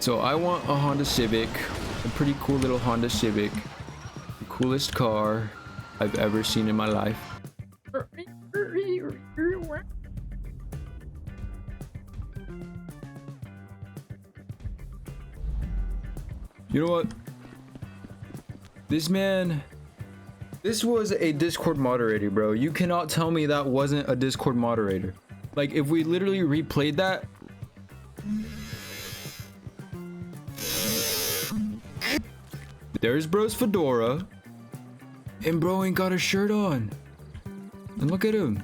So I want a Honda Civic, a pretty cool little Honda Civic, the coolest car I've ever seen in my life. You know what? This was a Discord moderator, bro. You cannot tell me that wasn't a Discord moderator. Like, if we literally replayed that. There's bro's fedora. And bro ain't got a shirt on. And look at him.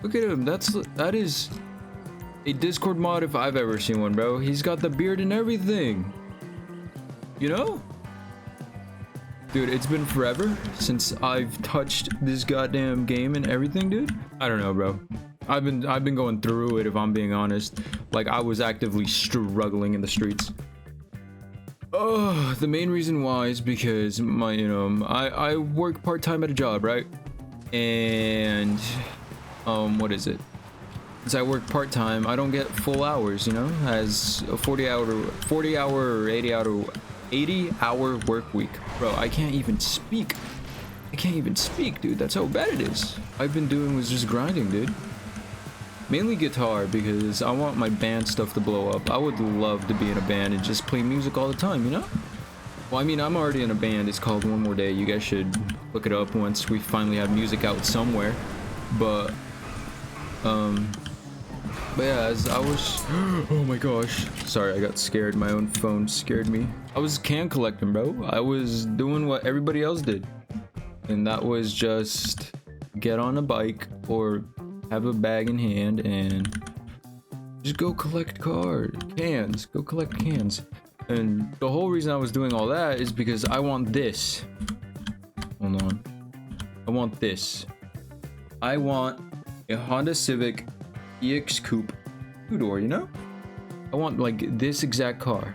Look at him. That is a Discord mod if I've ever seen one, bro. He's got the beard and everything. You know? Dude, it's been forever since I've touched this goddamn game and everything, dude. I don't know, bro. I've been going through it, if I'm being honest. Like, I was actively struggling in the streets. Oh, the main reason why is because I work part-time at a job, right? And what is it? As I work part-time, I don't get full hours, you know, as a 40 hour or 80-hour work week. Bro, I can't even speak. Dude. That's how bad it is. I've been doing was just grinding, dude. Mainly guitar, because I want my band stuff to blow up. I would love to be in a band and just play music all the time, you know? Well, I mean, I'm already in a band. It's called One More Day. You guys should look it up once we finally have music out somewhere. But yeah, as I was... Oh my gosh. Sorry, I got scared. My own phone scared me. I was can collecting, bro. I was doing what everybody else did. And that was just get on a bike or have a bag in hand and just go collect cans. Go collect cans. And the whole reason I was doing all that is because I want this. Hold on. I want this. I want a Honda Civic EX Coupe 2-door, you know? I want like this exact car.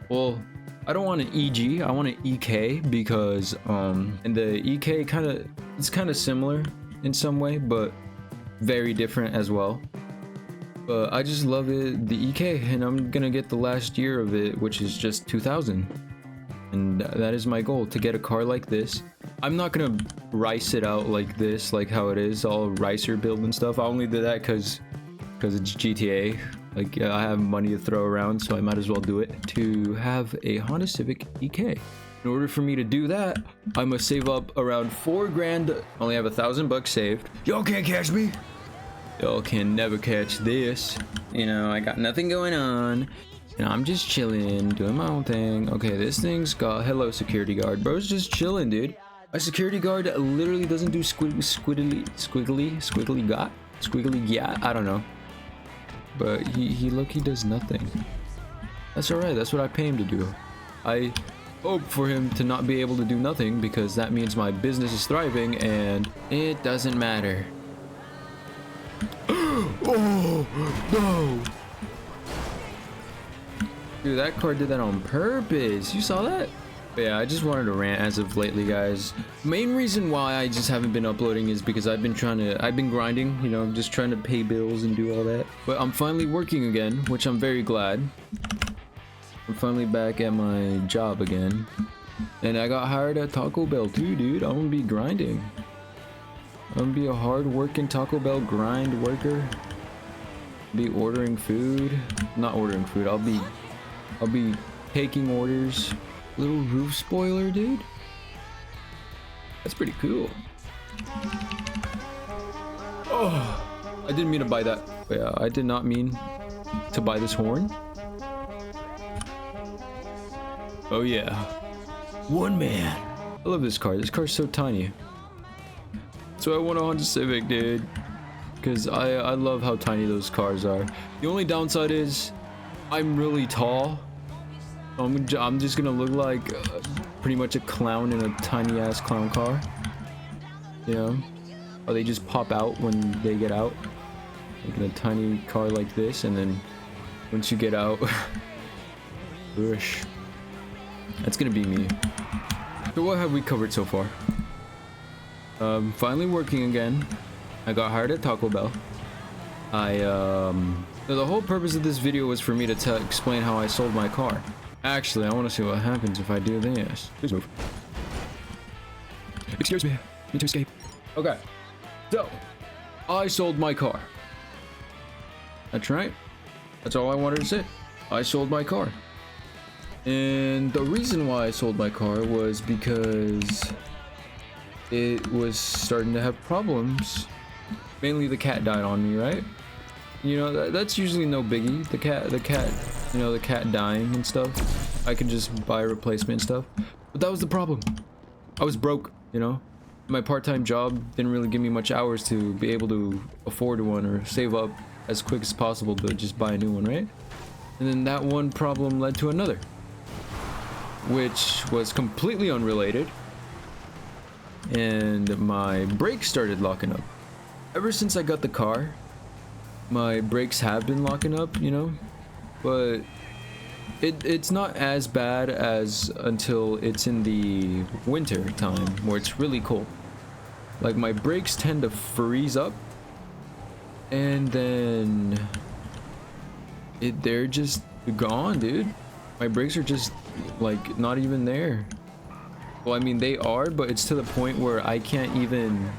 Well, I don't want an EG, I want an EK because and the EK it's kind of similar in some way, but very different as well. But I just love it, the EK, and I'm gonna get the last year of it, which is just 2000. And that is my goal, to get a car like this. I'm not gonna rice it out like this, like how it is, all ricer build and stuff. I only did that because it's GTA. Like, I have money to throw around, so I might as well do it. To have a Honda Civic EK. In order for me to do that, I must save up around 4 grand. Only have $1,000 saved. Y'all can't catch me. Y'all can never catch this. You know, I got nothing going on. And I'm just chilling, doing my own thing. Okay, this thing's got hello security guard. Bro's just chilling, dude. My security guard literally doesn't do squiggly gat. I don't know. But he does nothing. That's alright, that's what I pay him to do. I hope for him to not be able to do nothing, because that means my business is thriving and it doesn't matter. Oh no! Dude, that car did that on purpose. You saw that? But yeah, I just wanted to rant as of lately, guys. Main reason why I just haven't been uploading is because I've been grinding, you know, just trying to pay bills and do all that. But I'm finally working again, which I'm very glad. I'm finally back at my job again. And I got hired at Taco Bell too, dude. I'm gonna be grinding. I'm gonna be a hard-working Taco Bell grind worker. Be ordering food. Not ordering food, I'll be taking orders. Little roof spoiler, dude. That's pretty cool. Oh, I didn't mean to buy that. But yeah, I did not mean to buy this horn. Oh yeah, one man. I love this car. This car's so tiny. So I want a Honda Civic, dude, because I love how tiny those cars are. The only downside is I'm really tall. I'm just gonna look like pretty much a clown in a tiny ass clown car, you know? Or they just pop out when they get out, like in a tiny car like this, and then once you get out, whoosh. That's gonna be me. So what have we covered so far? Finally working again. I got hired at Taco Bell. I So the whole purpose of this video was for me to explain how I sold my car. Actually, I want to see what happens if I do this. Please move. Excuse me. Need to escape. Okay. So, I sold my car. That's right. That's all I wanted to say. I sold my car. And the reason why I sold my car was because it was starting to have problems. Mainly the cat died on me, right? You know, that's usually no biggie. The cat, you know, the cat dying and stuff. I could just buy a replacement and stuff. But that was the problem. I was broke, you know? My part-time job didn't really give me much hours to be able to afford one or save up as quick as possible to just buy a new one, right? And then that one problem led to another, which was completely unrelated. And my brakes started locking up. Ever since I got the car, my brakes have been locking up, you know, but it's not as bad as until it's in the winter time where it's really cold. Like my brakes tend to freeze up, and then they're just gone, dude. My brakes are just like not even there. Well, I mean they are, but it's to the point where I can't even.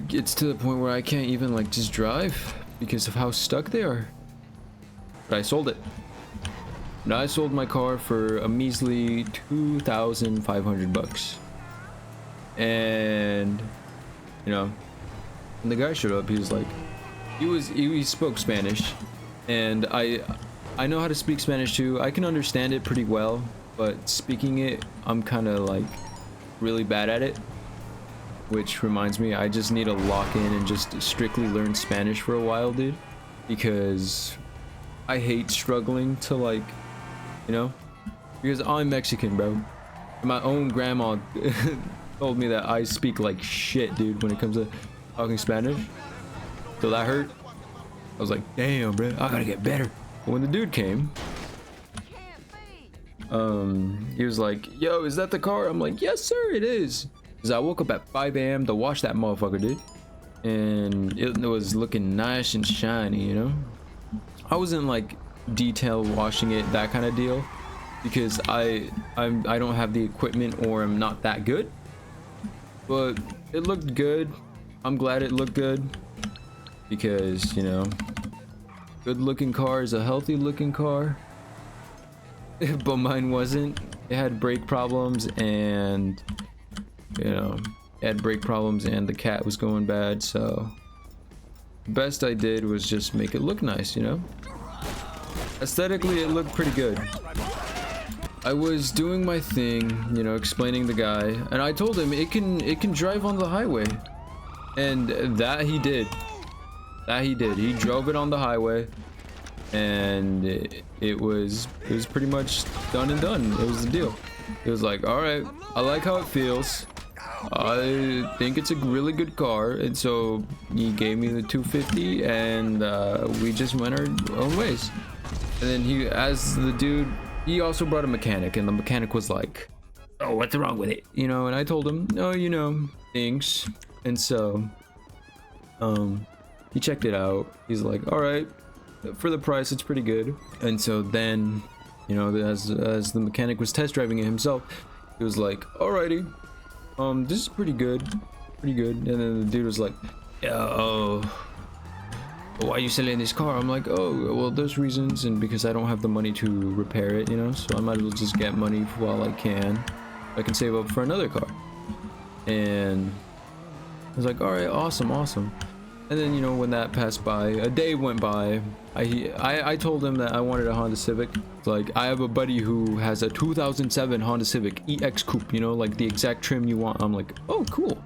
It's to the point where I can't even like just drive because of how stuck they are. But I sold it. Now I sold my car for a measly $2,500. And you know, when the guy showed up, he was like, he spoke Spanish, and I know how to speak Spanish too. I can understand it pretty well, but speaking it, I'm kind of like really bad at it. Which reminds me, I just need to lock in and just strictly learn Spanish for a while, dude. Because I hate struggling to like, you know, because I'm Mexican, bro. My own grandma told me that I speak like shit, dude, when it comes to talking Spanish. So that hurt. I was like, damn, bro, I gotta get better. But when the dude came, he was like, yo, is that the car? I'm like, yes, sir, it is. Cause I woke up at 5 a.m. to wash that motherfucker, dude, and it was looking nice and shiny, you know. I wasn't like detail washing it, that kind of deal, because I don't have the equipment or I'm not that good. But it looked good. I'm glad it looked good because, you know, good looking car is a healthy looking car. But mine wasn't. It had brake problems, and you know, it had brake problems, and the cat was going bad. So the best I did was just make it look nice, you know. Aesthetically, it looked pretty good. I was doing my thing, you know, explaining the guy, and I told him it can drive on the highway, and that he did. He drove it on the highway, and it was pretty much done and done. It was the deal. It was like, all right, I like how it feels. I think it's a really good car, and so he gave me the 250, and we just went our own ways. And then he also brought a mechanic, and the mechanic was like, oh, what's wrong with it, you know? And I told him, no, you know, thanks. And so he checked it out. He's like, all right, for the price, it's pretty good. And so then, you know, as the mechanic was test driving it himself, he was like, alrighty, this is pretty good. And then the dude was like, yeah, oh, why are you selling this car? I'm like, oh, well, there's reasons, and because I don't have the money to repair it, you know, so I might as well just get money while I can. I can save up for another car. And I was like, all right, awesome. And then, you know, when that passed by, a day went by. I told him that I wanted a Honda Civic. Like, I have a buddy who has a 2007 Honda Civic EX Coupe, you know, like the exact trim you want. I'm like, oh, cool.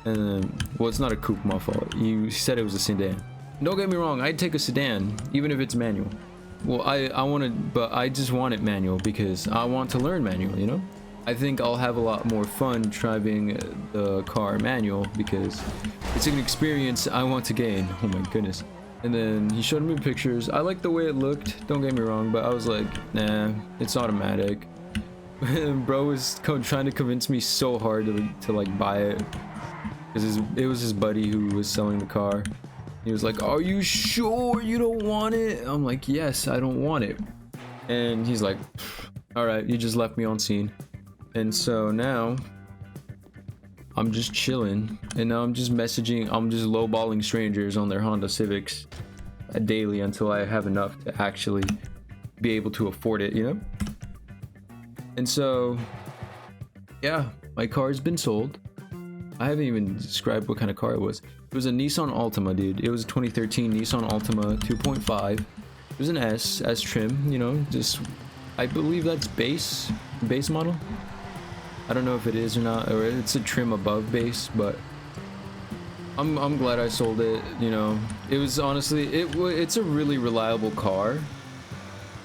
And then, well, it's not a coupe, my fault. He said it was a sedan. Don't get me wrong, I'd take a sedan, even if it's manual. Well, but I just want it manual because I want to learn manual, you know? I think I'll have a lot more fun driving the car manual because it's an experience I want to gain. Oh my goodness. And then he showed me pictures. I like the way it looked, don't get me wrong, but I was like, nah, it's automatic. Bro was trying to convince me so hard to like buy it because it was his buddy who was selling the car. He was like, are you sure you don't want it? I'm like, yes, I don't want it. And he's like, all right, you just left me on scene. And so now I'm just chilling, and now I'm just lowballing strangers on their Honda Civics daily until I have enough to actually be able to afford it, you know? And so, yeah, my car's been sold. I haven't even described what kind of car it was. It was a Nissan Altima, dude. It was a 2013 Nissan Altima 2.5. It was an S trim, you know, just, I believe that's base model. I don't know if it is or not, or it's a trim above base, but I'm glad I sold it. You know, it was honestly, it's a really reliable car,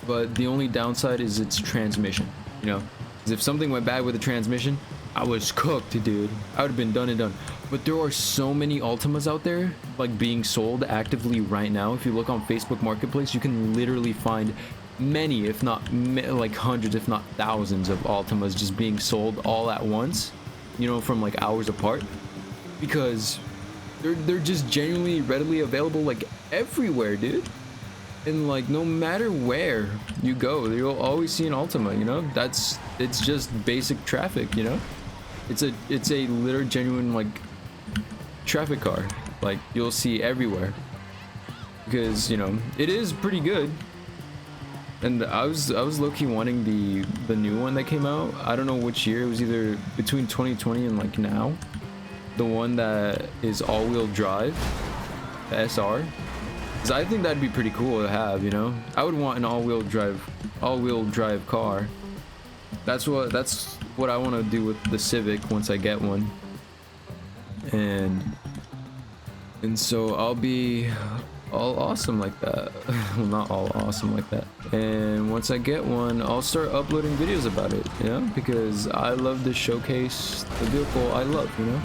but the only downside is its transmission. You know, because if something went bad with the transmission, I was cooked, dude. I would have been done and done. But there are so many Altimas out there, like being sold actively right now. If you look on Facebook Marketplace, you can literally find many, if not like hundreds, if not thousands of Altimas just being sold all at once, you know, from like hours apart, because they're just genuinely readily available like everywhere, dude. And like no matter where you go, you'll always see an Altima, you know. It's just basic traffic, you know. It's a literal genuine like traffic car, like you'll see everywhere, because you know it is pretty good. And I was low-key wanting the new one that came out. I don't know which year. It was either between 2020 and like now. The one that is all-wheel drive, the SR. Because I think that'd be pretty cool to have, you know. I would want an all-wheel drive car. That's what I want to do with the Civic once I get one. And so I'll be all awesome like that. Well, not all awesome like that. And once I get one, I'll start uploading videos about it, you know, because I love to showcase the vehicle I love, you know.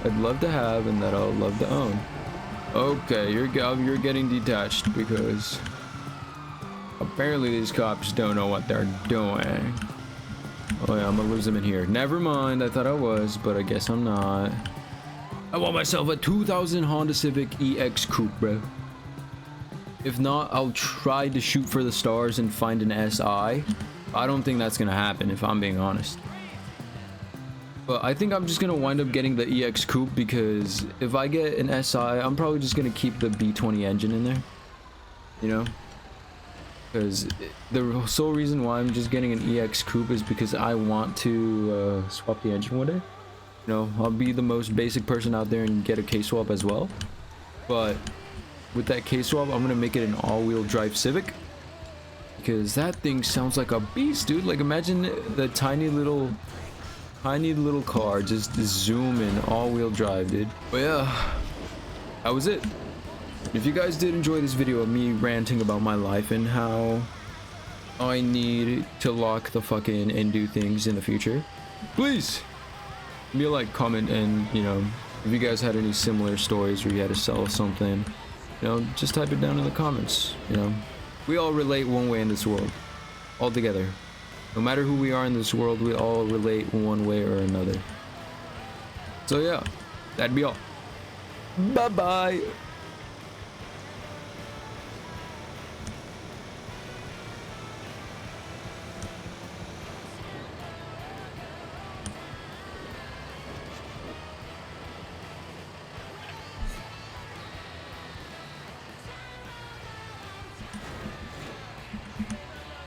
I'd love to have and that I'll love to own. Okay, you're getting detached because apparently these cops don't know what they're doing. Oh yeah, I'm gonna lose them in here. Never mind, I thought I was, but I guess I'm not. I want myself a 2000 Honda Civic EX Coupe, bro. If not, I'll try to shoot for the stars and find an SI. I don't think that's gonna happen, if I'm being honest. But I think I'm just gonna wind up getting the EX Coupe, because if I get an SI, I'm probably just gonna keep the B20 engine in there. You know? Because the sole reason why I'm just getting an EX Coupe is because I want to swap the engine one day. You know, I'll be the most basic person out there and get a K-swap as well. But with that K-swap, I'm gonna make it an all-wheel drive Civic, because that thing sounds like a beast, dude. Like imagine the tiny little car just zooming all-wheel drive, dude. But yeah, that was it. If you guys did enjoy this video of me ranting about my life and how I need to lock the fuck in and do things in the future, please give me a like, comment, and you know, if you guys had any similar stories where you had to sell something, you know, just type it down in the comments. You know, we all relate one way in this world, all together. No matter who we are in this world, we all relate one way or another. So yeah, that'd be all. Bye bye.